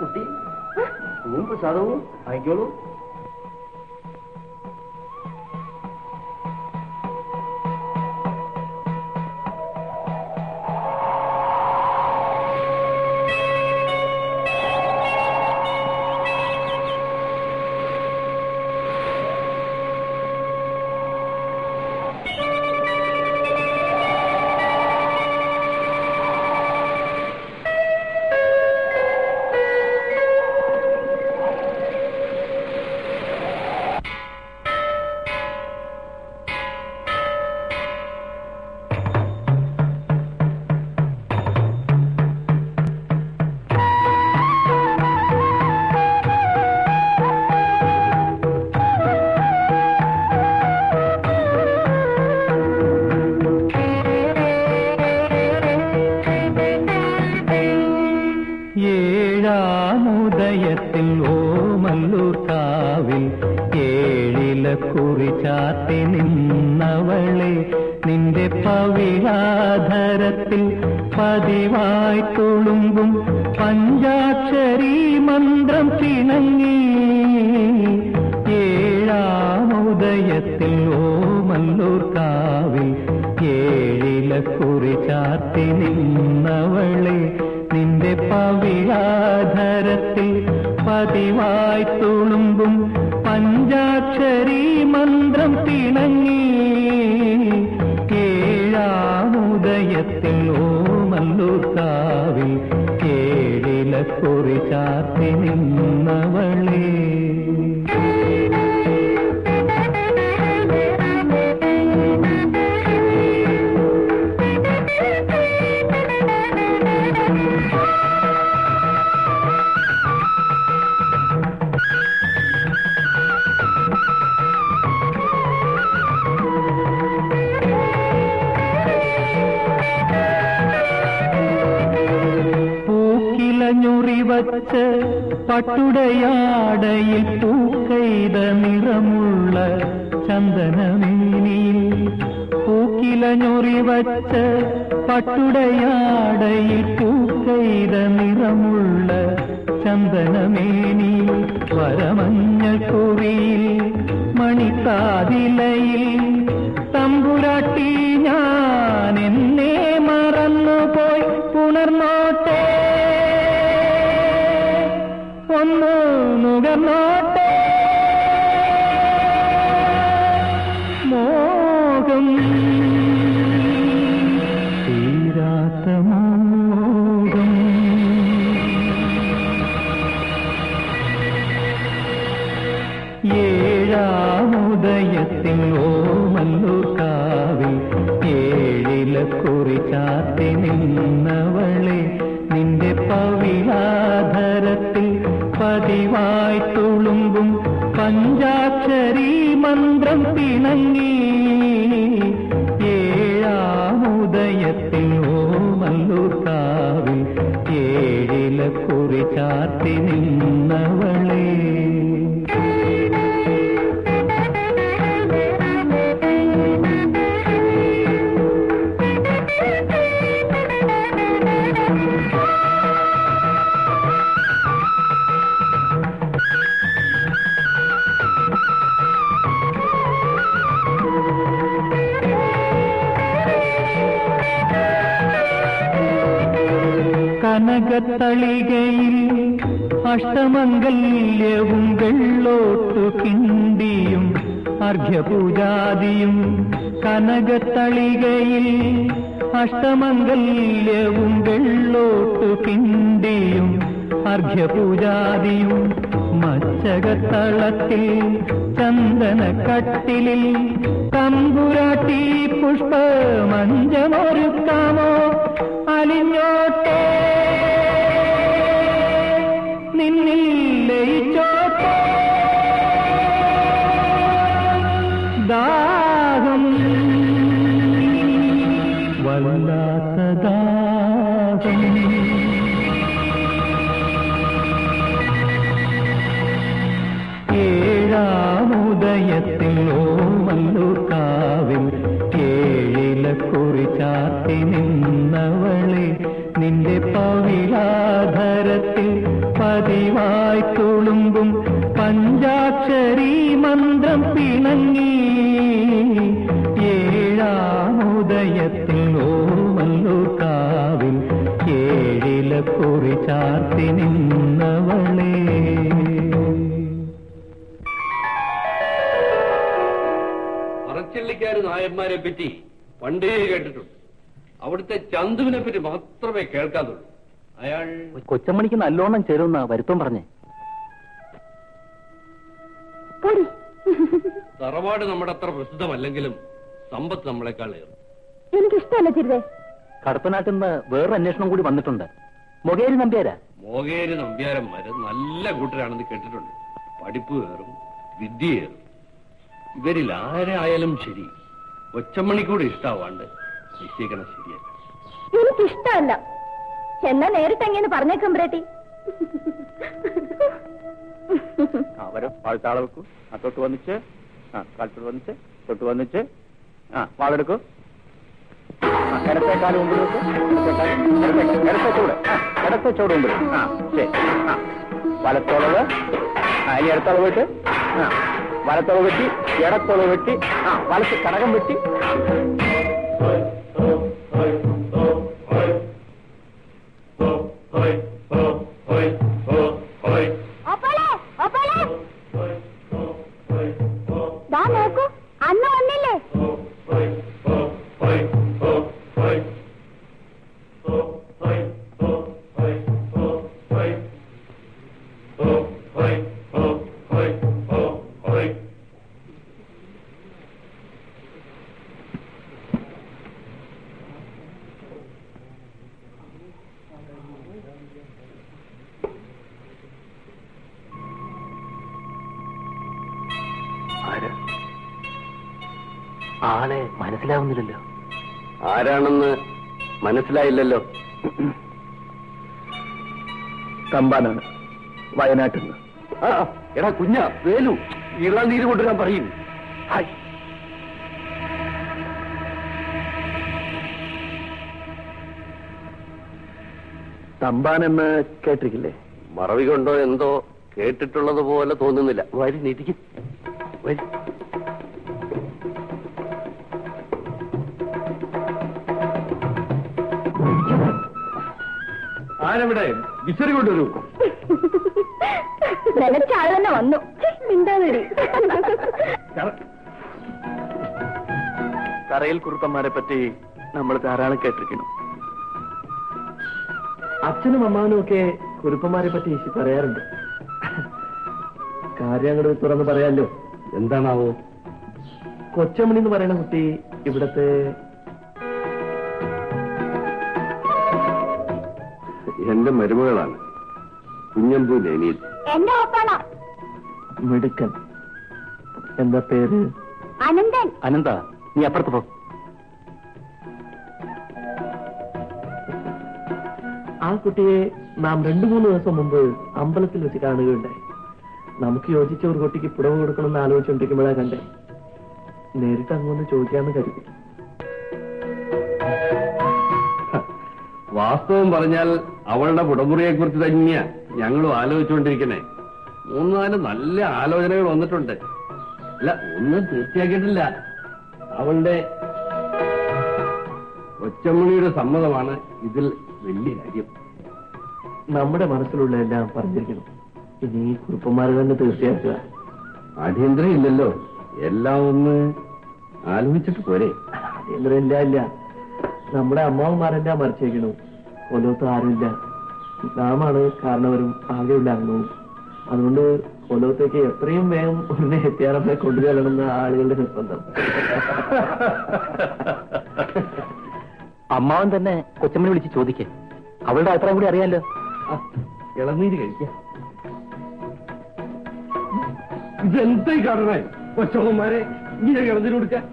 കുട്ടി പൂവും പ്രസാദവും വാങ്ങിക്കോളൂ. ഏഴാമുദയത്തിൽ ഓമല്ലൂർ കാവിൽ ഏഴിലക്കുറി ചാത്തി നിന്നവളെ നിന്റെ പവിഴാധരത്തിൽ പതിവായി തുളുമ്പും പഞ്ചാക്ഷരി മന്ത്രം പിണങ്ങി. ഏഴാമുദയത്തിൽ ഓമല്ലൂർ കാവിൽ ഏഴിലക്കുറി ചാത്തി നിന്നവളെ നിന്റെ പവിഴാധരത്തിൽ പതിവായി തുളുമ്പും പഞ്ചാക്ഷരി മന്ത്രം പിണങ്ങി. ഏഴാമുദയത്തിൽ ഓമല്ലൂർ കാവിൽ ഏഴിലക്കുറി ചാത്തി നിന്നവളെ. ഞുറിവച്ച് പട്ടുടയാടയിൽ പൂക്കൈത നിറമുള്ള ചന്ദനമേനിയിൽ പൂക്കില ഞൊറിവച്ച് പട്ടുടയാടയിൽ പൂക്കൈത നിറമുള്ള ചന്ദനമേനിയിൽ വരമഞ്ഞൾ കുറിയിൽ മണിക്കാതിലയിൽ തമ്പുരാട്ടി ഞാൻ എന്നെ മറന്നുപോയി പുണർന്നോട്ടെ ഒന്ന് നുകർന്നോട്ടെ മോഹം തീരാത്ത മോഹം. ഏഴാമുദയത്തിൽ ഓമല്ലൂർ കാവിൽ ഏഴിലക്കുറി ചാത്തി നിന്നവളെ നിന്റെ പവിഴാധരത്തിൽ പതിവായി തുളുമ്പും പഞ്ചാക്ഷരി മന്ത്രം പിണങ്ങി. ഏഴാമുദയത്തിൽ ഓമല്ലൂർ കാവിൽ ഏഴിലക്കുറി ചാത്തി നിന്നവളെ. കനകത്തളികയിൽ അഷ്ടമംഗല്യവും വെള്ളോട്ടു കിണ്ടിയും അർഘ്യപൂജാദിയും. കനകത്തളികയിൽ അഷ്ടമംഗല്യവും വെള്ളോട്ടു കിണ്ടിയും അർഘ്യപൂജാദിയും. മച്ചകത്തളത്തിൽ ചന്ദനക്കട്ടിലിൽ തമ്പുരാട്ടി പുഷ്പമഞ്ചമൊരുക്കാമോ അലിഞ്ഞോട്ടെ നിന്നിൽ ലയിച്ചോട്ടെ ദാഹം വല്ലാത്ത ദാഹം. പഞ്ചാക്ഷരി മന്ത്രം പിണങ്ങി ഏഴാമുദയത്തിൽ ഓമല്ലൂർക്കാവിൽ ഏഴില കുറി ചാർത്തി നിന്നവളേ. പറച്ചിള്ളിക്കാര് നായന്മാരെ പറ്റി പണ്ടേ കേട്ടിട്ടുണ്ട്. അവിടുത്തെ ചന്തുവിനെ പറ്റി മാത്രമേ കേൾക്കാതുള്ളൂ. അയാൾ കൊച്ചമ്മണിക്ക് നല്ലോണം ചേരുന്ന വരുത്തം പറഞ്ഞേ. തറവാട് നമ്മുടെ അത്ര പ്രസിദ്ധമല്ലെങ്കിലും സമ്പത്ത് നമ്മളെക്കാൾ ഏറും. എനിക്കിഷ്ടമല്ല ചിരുതേ. കടപ്പനാട്ടിൽ നിന്ന് വേറൊരു അന്വേഷണം കൂടി വന്നിട്ടുണ്ട്. മൊകേരി നമ്പ്യാരാ. മൊകേരി നമ്പ്യാരന്മാര് നല്ല കൂട്ടരാണെന്ന് കേട്ടിട്ടുണ്ട്. പഠിപ്പ് കയറും, വിദ്യയേറും. ഇവരിൽ ആരായാലും ശരി, കൊച്ചമ്മണിക്കൂടെ ഇഷ്ടാവാണ്ട് നിശ്ചയിക്കണം ശരിയല്ല. എനിക്കിഷ്ടമല്ല. എന്നാ നേരിട്ട് എങ്ങനെ പറഞ്ഞേക്കാം ബ്രേട്ടി. വരും താഴെ വെക്കൂ. തൊട്ട് വന്നിച്ച് കാലത്തോട്ട് വന്നിച്ച് തൊട്ട് വന്നിച്ച് വാളെടുക്കൂ. കിടത്തേക്കാല് മുമ്പിൽ വെക്ക്. കിടത്തെ ചൂട് മുമ്പിൽ. ശരി. വലത്തോളവ് ഇനി ഇടത്തോളവ് വെട്ട്. വലത്തോളവ് വെട്ടി, ഇടത്തോളവ് വെട്ടി, വലത്ത് കടകം വെട്ടി. നോക്കൂ, അന്ന് വന്നില്ലേ? ആളെ മനസ്സിലാവുന്നില്ലല്ലോ. ആരാണെന്ന് മനസ്സിലായില്ലല്ലോ. തമ്പാനാണ്, വയനാട്ടിൽ നിന്ന്. എടാ കുഞ്ഞ വേലു, ഇളനീര് കൊണ്ടുവരാൻ പറയും. തമ്പാനെന്ന് കേട്ടിരിക്കില്ലേ? മറവി കൊണ്ടോ എന്തോ കേട്ടിട്ടുള്ളത് പോലെ തോന്നുന്നില്ല. വരി നീതിക്ക് വരി. ആരവിടെ വിസറി കൊണ്ടുവരൂ. നിലച്ച ആൾ തന്നെ വന്നു. മിണ്ടാതിരി. തറയിൽ കുറുപ്പന്മാരെ പറ്റി നമ്മൾ ധാരാളം കേട്ടിരിക്കണം. അച്ഛനും അമ്മാവനും ഒക്കെ കുറുപ്പന്മാരെ പറ്റി പറയാറുണ്ട്. കാര്യം അങ്ങോട്ട് തുറന്ന് പറയാലോ. എന്താണാവോ? കൊച്ചമണി എന്ന് പറയുന്ന കുട്ടി ഇവിടത്തെ എന്റെ മരുമകളാണ്, കുഞ്ഞമ്പൂ ലേനിയിൽ. എന്റെ ഒപ്പാണോ? മിടുക്കൻ. എന്താ പേര്? അനന്തൻ. അനന്ത, നീ അപ്പുറത്ത് പോ. ആ കുട്ടിയെ നാം 2-3 ദിവസം മുമ്പ് അമ്പലത്തിൽ വെച്ച് കാണുകയുണ്ടായി. നമുക്ക് യോജിച്ച ഒരു കുട്ടിക്ക് പുടവ് കൊടുക്കണമെന്ന് ആലോചിച്ചുകൊണ്ടിരിക്കുമ്പോഴാ കണ്ടേ. നേരിട്ട് അങ്ങോട്ട് ചോദിക്കാമെന്ന് കരുതി. വാസ്തവം പറഞ്ഞാൽ അവളുടെ പുടമുറിയെ കുറിച്ച് തന്നെയാ ഞങ്ങളും ആലോചിച്ചുകൊണ്ടിരിക്കണേ. 3-4 നല്ല ആലോചനകൾ വന്നിട്ടുണ്ട്. അല്ല, ഒന്നും തീർച്ചയാക്കിയിട്ടില്ല. അവളുടെ കൊച്ചമ്മണിയുടെ സമ്മതമാണ് ഇതിൽ വലിയ കാര്യം. നമ്മുടെ മനസ്സിലുള്ള എല്ലാം പറഞ്ഞിരിക്കണം. ഇനി കുറുപ്പന്മാർ തന്നെ തീർച്ചയാക്കുക. അടിയന്തരം ഇല്ലല്ലോ, എല്ലാം ഒന്ന് ആലോചിച്ചിട്ട് പോരെ. അടിയന്തരം ഇല്ല. നമ്മുടെ അമ്മാവന്മാരെല്ലാം മറിച്ചേക്കണു. കൊലോത്ത് ആരുമില്ല. നാമാണ് കാരണവരും ആകെയുള്ള അംഗവും. അതുകൊണ്ട് കൊലോത്തേക്ക് എത്രയും വേഗം ഉടനെ എത്തിയാറമ്മയെ കൊണ്ടുചെല്ലണമെന്ന ആളുകളുടെ നിർബന്ധം. അമ്മാവൻ തന്നെ കൊച്ചമ്മനെ വിളിച്ച് ചോദിക്കേ. അവളുടെ അഭിപ്രായം കൂടി അറിയാലോ. ഇളനീര് കഴിക്കാം. ഇതെന്തായി കാണണേ കൊച്ചമ്മമാരെ ഇങ്ങനെ ഇളനീര് കൊടുക്കാൻ?